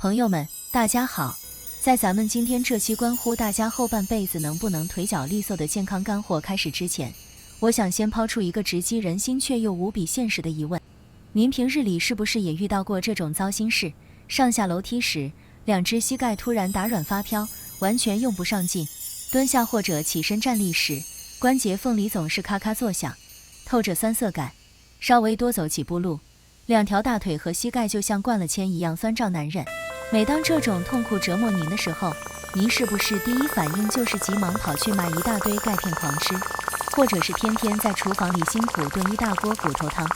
朋友们，大家好！在咱们今天这期关乎大家后半辈子能不能腿脚利索的健康干货开始之前，我想先抛出一个直击人心却又无比现实的疑问：您平日里是不是也遇到过这种糟心事？上下楼梯时，两只膝盖突然打软发飘，完全用不上劲；蹲下或者起身站立时，关节缝里总是咔咔作响，透着酸涩感。稍微多走几步路，两条大腿和膝盖就像灌了铅一样酸胀难忍。每当这种痛苦折磨您的时候，您是不是第一反应就是急忙跑去买一大堆钙片狂吃，或者是天天在厨房里辛苦炖一大锅骨头汤，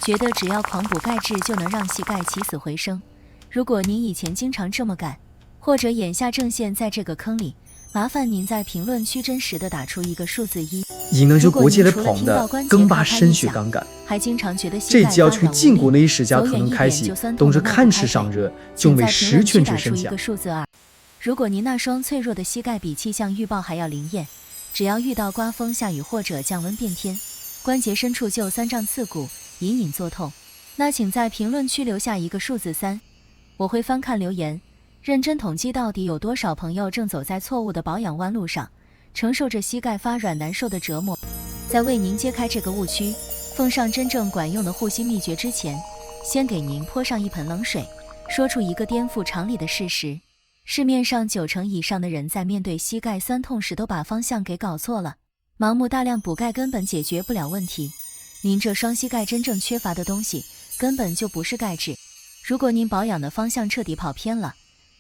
觉得只要狂补钙质就能让膝盖起死回生？如果您以前经常这么干，或者眼下正陷在这个坑里，麻烦您在评论区真实的打出一个数字1。以能就国际的捧的更把身血杠杆，还经常觉得这只要去禁锢那一时家可能开启，总是看吃上热，就没十全之身强。数字2。如果您那双脆弱的膝盖比气象预报还要灵验，只要遇到刮风下雨或者降温变天，关节深处就酸胀刺骨，隐隐作痛，那请在评论区留下一个数字3，我会翻看留言，认真统计到底有多少朋友正走在错误的保养弯路上，承受着膝盖发软难受的折磨。在为您揭开这个误区，奉上真正管用的护膝秘诀之前，先给您泼上一盆冷水，说出一个颠覆常理的事实：市面上90%以上的人在面对膝盖酸痛时都把方向给搞错了，盲目大量补钙根本解决不了问题。您这双膝盖真正缺乏的东西根本就不是钙质。如果您保养的方向彻底跑偏了，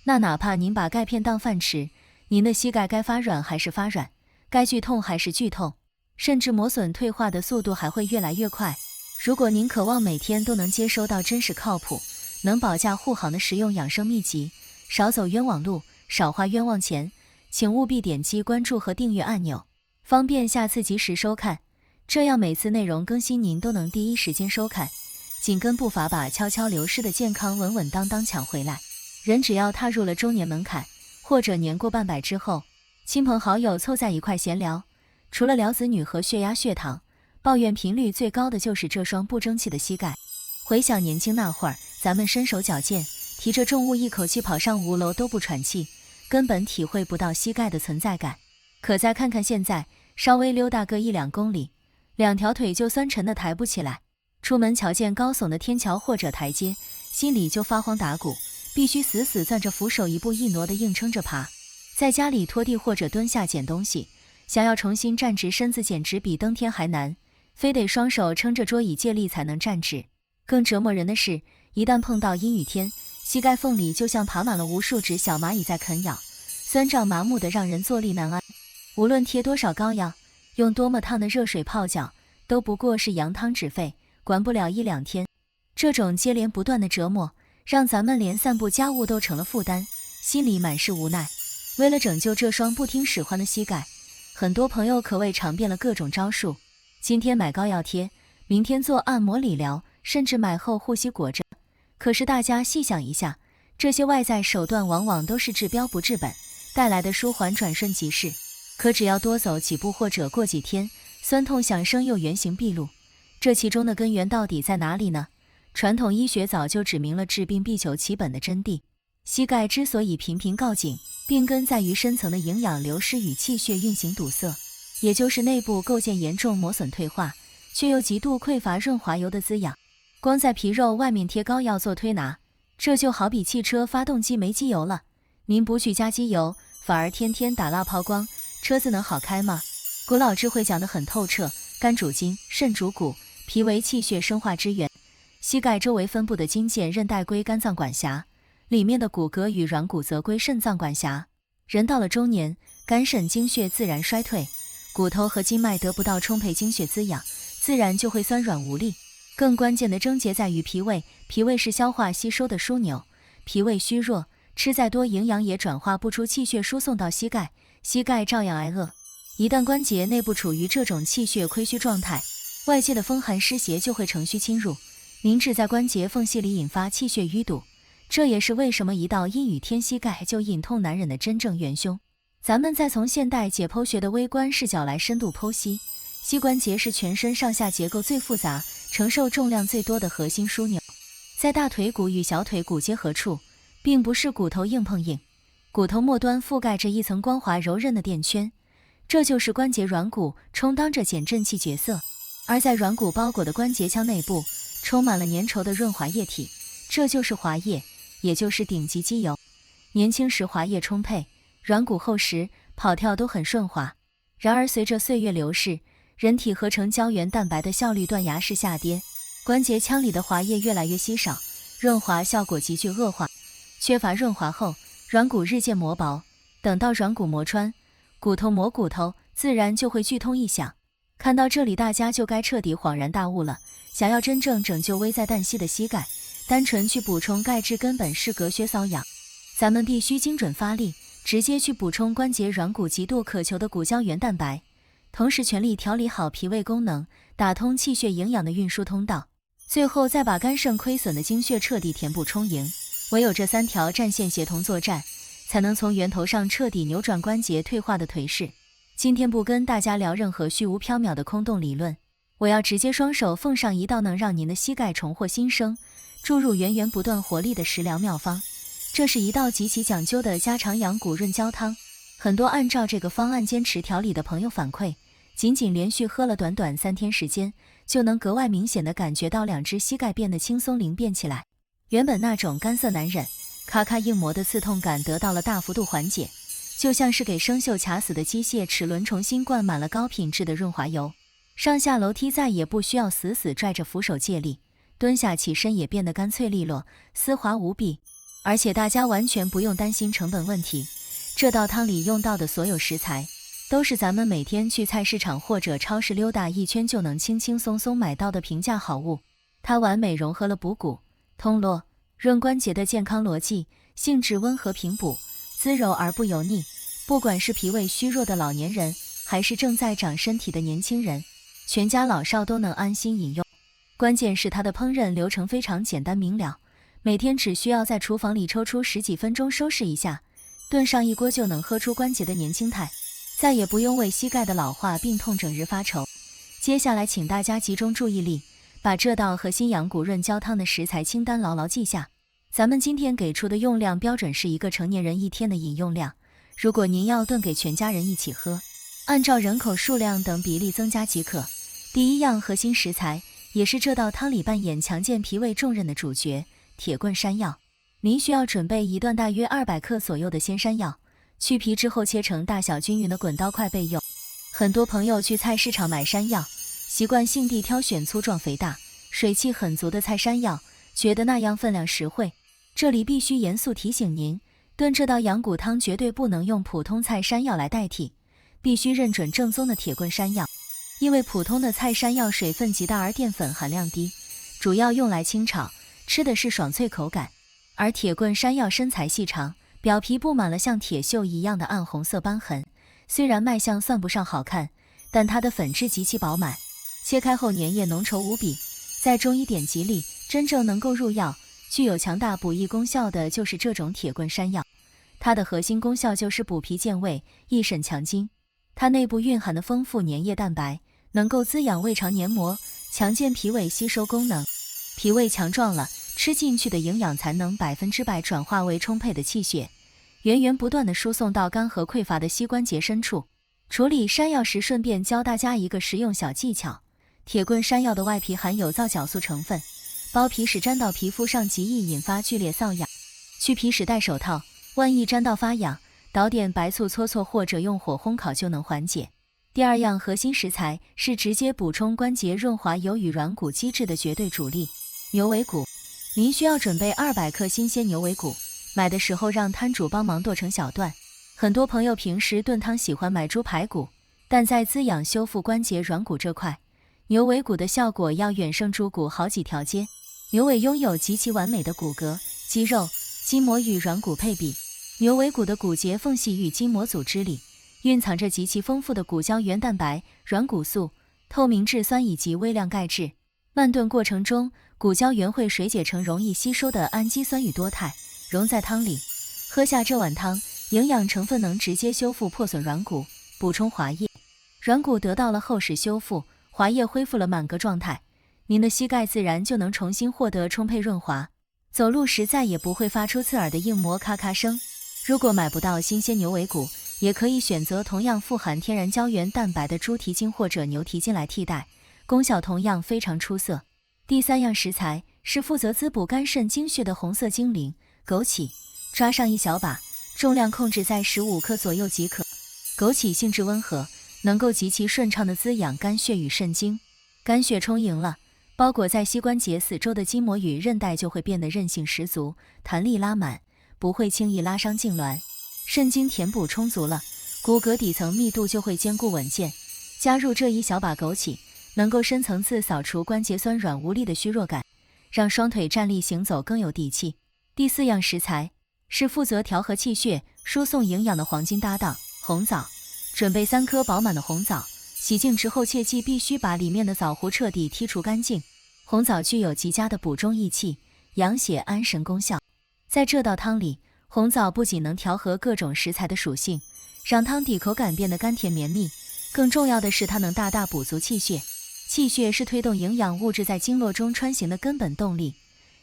那哪怕您把钙片当饭吃，您的膝盖该发软还是发软，该剧痛还是剧痛，甚至磨损退化的速度还会越来越快。如果您渴望每天都能接收到真实靠谱、能保驾护航的实用养生秘籍，少走冤枉路，少花冤枉钱，请务必点击关注和订阅按钮，方便下次及时收看，这样每次内容更新您都能第一时间收看，紧跟步伐把悄悄流失的健康稳稳当当抢回来。人只要踏入了中年门槛，或者年过半百之后，亲朋好友凑在一块闲聊，除了聊子女和血压血糖，抱怨频率最高的就是这双不争气的膝盖。回想年轻那会儿，咱们身手矫健，提着重物一口气跑上5楼都不喘气，根本体会不到膝盖的存在感。可再看看现在，稍微溜达个1-2公里，两条腿就酸沉的抬不起来，出门瞧见高耸的天桥或者台阶，心里就发慌打鼓，必须死死攥着扶手一步一挪地硬撑着爬。在家里拖地或者蹲下捡东西，想要重新站直身子简直比登天还难，非得双手撑着桌椅借力才能站直。更折磨人的是，一旦碰到阴雨天，膝盖缝里就像爬满了无数只小蚂蚁在啃咬，酸胀麻木的让人坐立难安。无论贴多少膏药，用多么烫的热水泡脚，都不过是扬汤止沸，管不了1-2天。这种接连不断的折磨，让咱们连散步家务都成了负担，心里满是无奈。为了拯救这双不听使唤的膝盖，很多朋友可谓尝遍了各种招数，今天买膏药贴，明天做按摩理疗，甚至买后护膝裹着。可是大家细想一下，这些外在手段往往都是治标不治本，带来的舒缓转瞬即逝。可只要多走几步或者过几天，酸痛响声又原形毕露。这其中的根源到底在哪里呢？传统医学早就指明了治病必求其本的真谛。膝盖之所以频频告紧，病根在于深层的营养流失与气血运行堵塞，也就是内部构建严重磨损退化，却又极度匮乏润滑油的滋养。光在皮肉外面贴膏药做推拿，这就好比汽车发动机没机油了，您不去加机油，反而天天打蜡抛光，车子能好开吗？古老智慧讲得很透彻，肝主筋，肾主骨，脾为气血生化之源。膝盖周围分布的筋腱韧带归肝脏管辖，里面的骨骼与软骨则归肾脏管辖。人到了中年，肝肾精血自然衰退，骨头和筋脉得不到充沛精血滋养，自然就会酸软无力。更关键的症结在于脾胃，脾胃是消化吸收的枢纽，脾胃虚弱，吃再多营养也转化不出气血输送到膝盖，膝盖照样挨饿。一旦关节内部处于这种气血亏虚状态，外界的风寒湿邪就会乘虚侵入，凝滞在关节缝隙里，引发气血淤堵。这也是为什么一到阴雨天膝盖就隐痛难忍的真正元凶。咱们再从现代解剖学的微观视角来深度剖析，膝关节是全身上下结构最复杂、承受重量最多的核心枢纽。在大腿骨与小腿骨结合处，并不是骨头硬碰硬，骨头末端覆盖着一层光滑柔韧的垫圈，这就是关节软骨充当着减震器角色。而在软骨包裹的关节腔内部，充满了粘稠的润滑液体，这就是滑液，也就是顶级机油。年轻时滑液充沛，软骨厚实，跑跳都很顺滑。然而随着岁月流逝，人体合成胶原蛋白的效率断崖式下跌，关节腔里的滑液越来越稀少，润滑效果急剧恶化。缺乏润滑后，软骨日渐磨薄，等到软骨磨穿，骨头磨骨头，自然就会剧痛异响。看到这里，大家就该彻底恍然大悟了。想要真正拯救危在旦夕的膝盖，单纯去补充钙质根本是隔靴搔痒。咱们必须精准发力，直接去补充关节软骨极度渴求的骨胶原蛋白，同时全力调理好脾胃功能，打通气血营养的运输通道，最后再把肝肾亏损的精血彻底填补充盈。唯有这3条战线协同作战，才能从源头上彻底扭转关节退化的颓势。今天不跟大家聊任何虚无缥缈的空洞理论，我要直接双手奉上一道能让您的膝盖重获新生，注入源源不断活力的食疗妙方。这是一道极其讲究的家常养骨润胶汤。很多按照这个方案坚持调理的朋友反馈，仅连续喝了短短3天时间，就能格外明显地感觉到2只膝盖变得轻松灵便起来。原本那种干涩难忍、咔咔硬磨的刺痛感得到了大幅度缓解，就像是给生锈卡死的机械齿轮重新灌满了高品质的润滑油。上下楼梯再也不需要死死拽着扶手借力，蹲下起身也变得干脆利落，丝滑无比。而且大家完全不用担心成本问题，这道汤里用到的所有食材，都是咱们每天去菜市场或者超市溜达一圈就能轻轻松松买到的平价好物。它完美融合了补骨、通络、润关节的健康逻辑，性质温和平补，滋柔而不油腻。不管是脾胃虚弱的老年人，还是正在长身体的年轻人，全家老少都能安心饮用。关键是它的烹饪流程非常简单明了，每天只需要在厨房里抽出10几分钟收拾一下，炖上一锅就能喝出关节的年轻态，再也不用为膝盖的老化病痛整日发愁。接下来请大家集中注意力，把这道核心养骨润胶汤的食材清单牢牢记下。咱们今天给出的用量标准是一个成年人1天的饮用量，如果您要炖给全家人一起喝，按照人口数量等比例增加即可。第一样核心食材，也是这道汤里扮演强健脾胃重任的主角，铁棍山药。您需要准备1段大约200克左右的鲜山药，去皮之后切成大小均匀的滚刀块备用。很多朋友去菜市场买山药，习惯性地挑选粗壮肥大、水气很足的菜山药，觉得那样分量实惠。这里必须严肃提醒您，炖这道养骨汤绝对不能用普通菜山药来代替，必须认准正宗的铁棍山药。因为普通的菜山药水分极大而淀粉含量低，主要用来清炒，吃的是爽脆口感。而铁棍山药身材细长，表皮布满了像铁锈一样的暗红色斑痕，虽然卖相算不上好看，但它的粉质极其饱满，切开后粘液浓稠无比。在中医典籍里，真正能够入药、具有强大补益功效的就是这种铁棍山药。它的核心功效就是补脾健胃、益肾强筋。它内部蕴含的丰富粘液蛋白，能够滋养胃肠黏膜，强健脾胃吸收功能。脾胃强壮了，吃进去的营养才能100%转化为充沛的气血，源源不断地输送到干涸匮乏的膝关节深处。处理山药时，顺便教大家一个实用小技巧。铁棍山药的外皮含有皂角素成分，剥皮时沾到皮肤上极易引发剧烈瘙痒，去皮时戴手套，万一沾到发痒，倒点白醋搓搓或者用火烘烤就能缓解。第二样核心食材是直接补充关节润滑油与软骨机制的绝对主力——牛尾骨。您需要准备200克新鲜牛尾骨，买的时候让摊主帮忙剁成小段。很多朋友平时炖汤喜欢买猪排骨，但在滋养修复关节软骨这块，牛尾骨的效果要远胜猪骨好几条街。牛尾拥有极其完美的骨骼、肌肉、筋膜与软骨配比。牛尾骨的骨节缝隙与筋膜组织里蕴藏着极其丰富的骨胶原蛋白、软骨素、透明质酸以及微量钙质。慢炖过程中，骨胶原会水解成容易吸收的氨基酸与多肽，溶在汤里。喝下这碗汤，营养成分能直接修复破损软骨，补充滑液，软骨得到了厚实修复，滑液恢复了满格状态，您的膝盖自然就能重新获得充沛润滑。走路时再也不会发出刺耳的硬膜咔咔声。如果买不到新鲜牛尾骨，也可以选择同样富含天然胶原蛋白的猪蹄筋或者牛蹄筋来替代，功效同样非常出色。第3样食材是负责滋补肝肾精血的红色精灵枸杞，抓上1小把，重量控制在15克左右即可。枸杞性质温和，能够极其顺畅地滋养肝血与肾经。肝血充盈了，包裹在膝关节四周的筋膜与韧带就会变得韧性十足，弹力拉满，不会轻易拉伤痉挛。肾经填补充足了，骨骼底层密度就会坚固稳健。加入这1小把枸杞，能够深层次扫除关节酸软无力的虚弱感，让双腿站立行走更有底气。第4样食材是负责调和气血、输送营养的黄金搭档红枣。准备3颗饱满的红枣，洗净之后切记必须把里面的枣核彻底剔除干净。红枣具有极佳的补中益气、养血安神功效。在这道汤里，红枣不仅能调和各种食材的属性，让汤底口感变得甘甜绵密，更重要的是它能大大补足气血。气血是推动营养物质在经络中穿行的根本动力，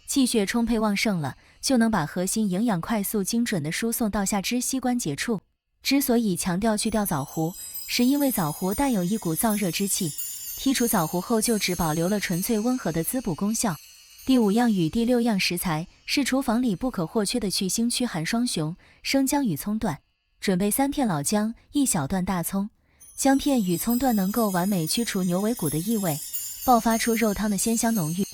气血充沛旺盛了，就能把核心营养快速精准地输送到下肢膝关节处。之所以强调去掉枣核，是因为枣核带有一股燥热之气，剔除枣核后就只保留了纯粹温和的滋补功效。第5样与第6样食材是厨房里不可或缺的去腥驱寒双雄生姜与葱段。准备3片老姜，1小段大葱。姜片与葱段能够完美驱除牛尾骨的异味，爆发出肉汤的鲜香浓郁。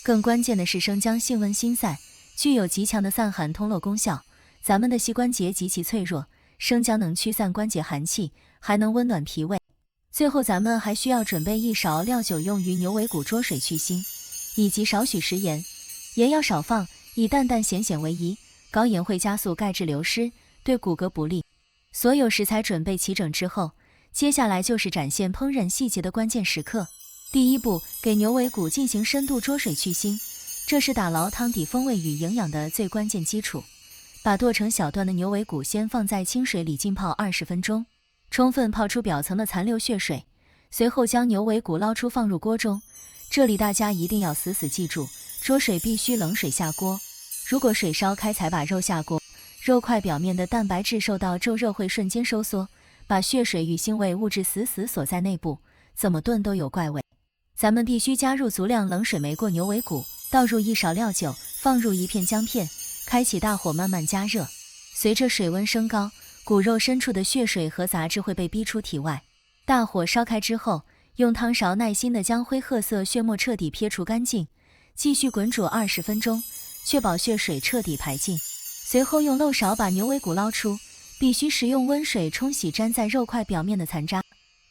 更关键的是生姜性温心散，具有极强的散寒通络功效。咱们的膝关节极其脆弱，生姜能驱散关节寒气，还能温暖脾胃。最后咱们还需要准备1勺料酒，用于牛尾骨焯水去腥，以及少许食盐，盐要少放，以淡淡咸咸为宜。高盐会加速钙质流失，对骨骼不利。所有食材准备齐整之后，接下来就是展现烹饪细节的关键时刻。第1步，给牛尾骨进行深度焯水去腥，这是打牢汤底风味与营养的最关键基础。把剁成小段的牛尾骨先放在清水里浸泡20分钟，充分泡出表层的残留血水，随后将牛尾骨捞出放入锅中。这里大家一定要死死记住，焯水必须冷水下锅，如果水烧开才把肉下锅，肉块表面的蛋白质受到骤热会瞬间收缩，把血水与腥味物质死死锁在内部，怎么炖都有怪味。咱们必须加入足量冷水没过牛尾骨，倒入1勺料酒，放入1片姜片，开启大火慢慢加热。随着水温升高，骨肉深处的血水和杂质会被逼出体外。大火烧开之后，用汤勺耐心地将灰褐色血沫彻底撇除干净，继续滚煮20分钟，确保血水彻底排尽。随后用漏勺把牛尾骨捞出，必须使用温水冲洗粘在肉块表面的残渣，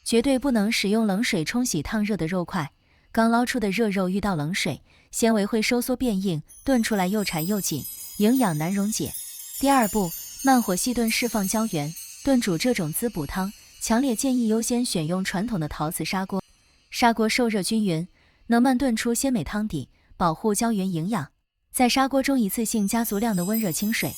绝对不能使用冷水冲洗烫热的肉块。刚捞出的热肉遇到冷水，纤维会收缩变硬，炖出来又柴又紧，营养难溶解。第2步，慢火细炖释放胶原。炖煮这种滋补汤，强烈建议优先选用传统的陶瓷砂锅，砂锅受热均匀，能慢炖出鲜美汤底，保护胶原营养。在砂锅中一次性加足量的温热清水，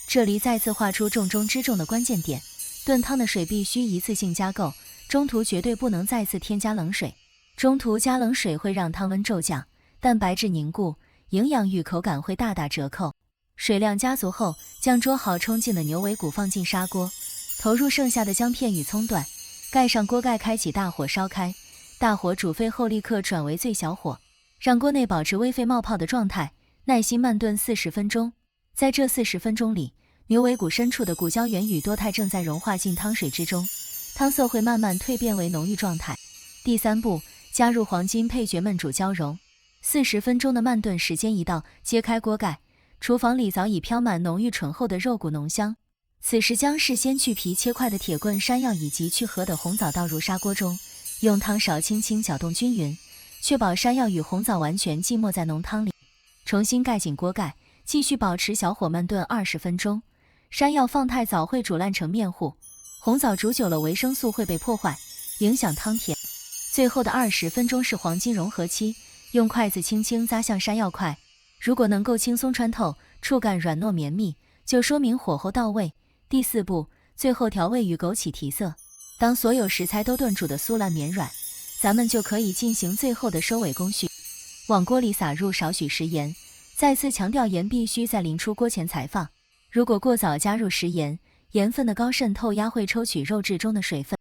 这里再次画出重中之重的关键点，炖汤的水必须一次性加够，中途绝对不能再次添加冷水。中途加冷水会让汤温骤降，蛋白质凝固，营养与口感会大打折扣。水量加足后，将焯好冲净的牛尾骨放进砂锅，投入剩下的姜片与葱段，盖上锅盖，开启大火烧开。大火煮沸后立刻转为最小火，让锅内保持微沸冒泡的状态，耐心慢炖40分钟。在这40分钟里，牛尾骨深处的骨胶原与多肽正在融化进汤水之中，汤色会慢慢蜕变为浓郁状态。第3步，加入黄金配角焖煮交融。40分钟的慢炖时间一到，揭开锅盖，厨房里早已飘满浓郁醇厚的肉骨浓香。此时将事先去皮切块的铁棍、山药以及去核的红枣倒入砂锅中，用汤勺轻轻搅动均匀，确保山药与红枣完全浸没在浓汤里。重新盖紧锅盖，继续保持小火慢炖20分钟。山药放太早会煮烂成面糊，红枣煮久了维生素会被破坏，影响汤甜。最后的20分钟是黄金融合期，用筷子轻轻砸向山药块，如果能够轻松穿透，触感软糯绵密，就说明火候到位。第4步，最后调味与枸杞提色。当所有食材都炖煮的酥烂绵软，咱们就可以进行最后的收尾工序。往锅里撒入少许食盐，再次强调，盐必须在淋出锅前才放。如果过早加入食盐，盐分的高渗透压会抽取肉质中的水分，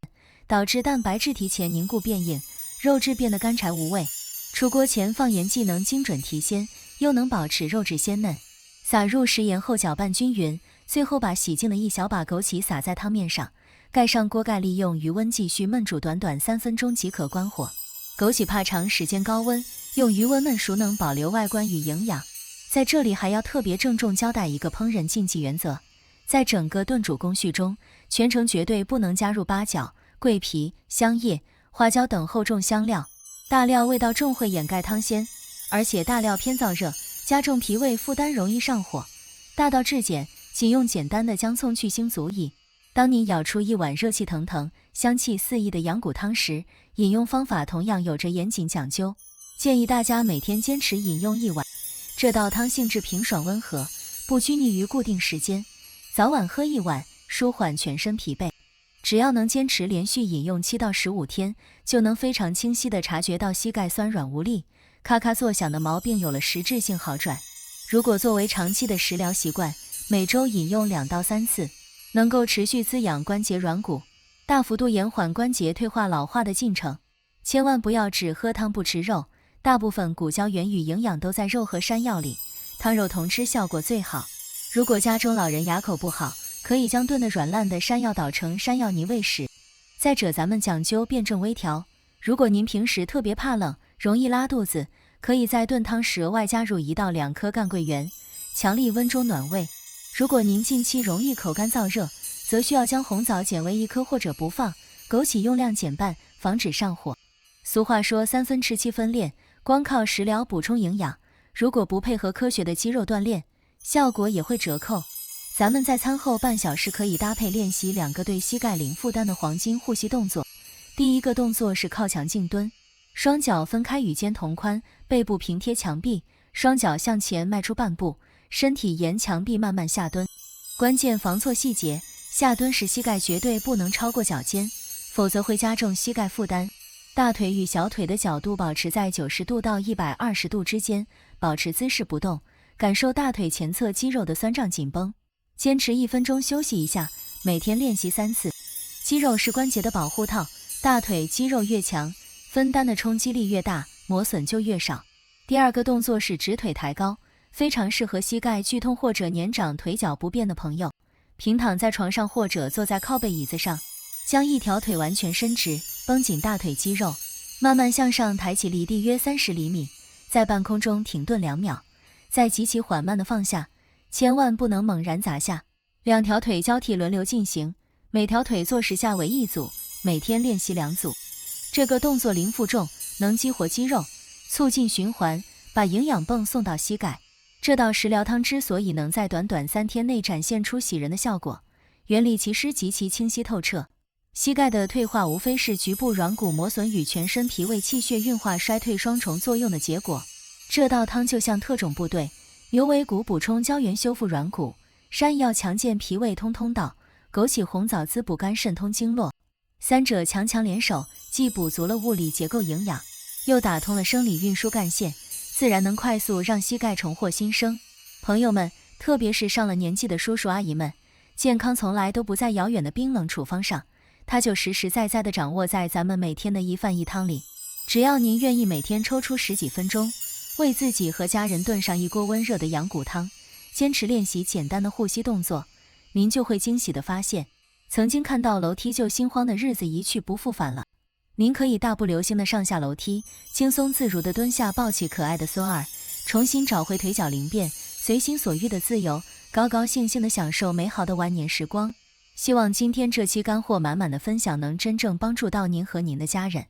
导致蛋白质提前凝固变硬，肉质变得干柴无味。出锅前放盐既能精准提鲜，又能保持肉质鲜嫩。撒入食盐后搅拌均匀，最后把洗净的一小把枸杞撒在汤面上，盖上锅盖，利用余温继续焖煮短3分钟即可关火。枸杞怕长时间高温，用余温焖熟能保留外观与营养。在这里还要特别郑重交代一个烹饪禁忌原则，在整个炖煮工序中，全程绝对不能加入八角、桂皮、香叶、花椒等厚重香料，大料味道重会掩盖汤鲜，而且大料偏燥热，加重脾胃负担，容易上火。大道至简，仅用简单的姜葱去腥足矣。当你舀出一碗热气腾腾、香气四溢的羊骨汤时，饮用方法同样有着严谨讲究，建议大家每天坚持饮用1碗。这道汤性质平爽温和，不拘泥于固定时间，早晚喝1碗，舒缓全身疲惫。只要能坚持连续饮用7到15天，就能非常清晰地察觉到膝盖酸软无力、咔咔作响的毛病有了实质性好转。如果作为长期的食疗习惯，每周饮用2到3次，能够持续滋养关节软骨，大幅度延缓关节退化老化的进程。千万不要只喝汤不吃肉，大部分骨胶原与营养都在肉和山药里，汤肉同吃效果最好。如果家中老人牙口不好，可以将炖得软烂的山药捣成山药泥喂食。再者，咱们讲究辩证微调，如果您平时特别怕冷，容易拉肚子，可以在炖汤时额外加入1到2颗干桂圆，强力温中暖胃。如果您近期容易口干燥热，则需要将红枣减为1颗或者不放，枸杞用量减半，防止上火。俗话说3分吃7分练，光靠食疗补充营养，如果不配合科学的肌肉锻炼，效果也会折扣。咱们在餐后半小时可以搭配练习2个对膝盖零负担的黄金护膝动作。第一个动作是靠墙静蹲，双脚分开与肩同宽，背部平贴墙壁，双脚向前迈出半步，身体沿墙壁慢慢下蹲。关键防错细节，下蹲时膝盖绝对不能超过脚尖，否则会加重膝盖负担。大腿与小腿的角度保持在90度到120度之间，保持姿势不动，感受大腿前侧肌肉的酸胀紧绷。坚持1分钟休息一下，每天练习3次。肌肉是关节的保护套，大腿肌肉越强，分担的冲击力越大，磨损就越少。第二个动作是直腿抬高，非常适合膝盖剧痛或者年长腿脚不便的朋友。平躺在床上或者坐在靠背椅子上，将一条腿完全伸直，绷紧大腿肌肉，慢慢向上抬起离地约30厘米，在半空中停顿2秒，再极其缓慢地放下，千万不能猛然砸下。2条腿交替轮流进行，每条腿做10下为1组，每天练习2组。这个动作零负重，能激活肌肉，促进循环，把营养泵送到膝盖。这道食疗汤之所以能在短短3天内展现出喜人的效果，原理其实极其清晰透彻。膝盖的退化无非是局部软骨磨损与全身脾胃气血运化衰退双重作用的结果。这道汤就像特种部队，牛尾骨补充胶原修复软骨，山药强健脾胃通通道，枸杞红枣滋补肝肾通经络，三者强强联手，既补足了物理结构营养，又打通了生理运输干线，自然能快速让膝盖重获新生。朋友们，特别是上了年纪的叔叔阿姨们，健康从来都不在遥远的冰冷处方上，它就实实在在地掌握在咱们每天的一饭一汤里。只要您愿意每天抽出10几分钟，为自己和家人炖上一锅温热的羊骨汤，坚持练习简单的护膝动作，您就会惊喜地发现，曾经看到楼梯就心慌的日子一去不复返了。您可以大步流星地上下楼梯，轻松自如地蹲下抱起可爱的孙儿，重新找回腿脚灵便、随心所欲的自由，高高兴兴地享受美好的晚年时光。希望今天这期干货满满的分享能真正帮助到您和您的家人。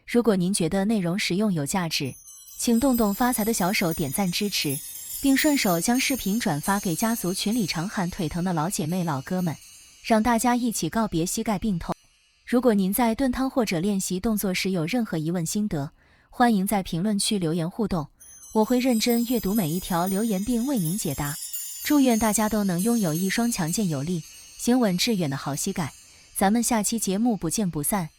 如果您觉得内容实用有价值，请动动发财的小手点赞支持，并顺手将视频转发给家族群里常喊腿疼的老姐妹老哥们，让大家一起告别膝盖病痛。如果您在炖汤或者练习动作时有任何疑问心得，欢迎在评论区留言互动，我会认真阅读每一条留言并为您解答。祝愿大家都能拥有一双强健有力、行稳致远的好膝盖，咱们下期节目不见不散。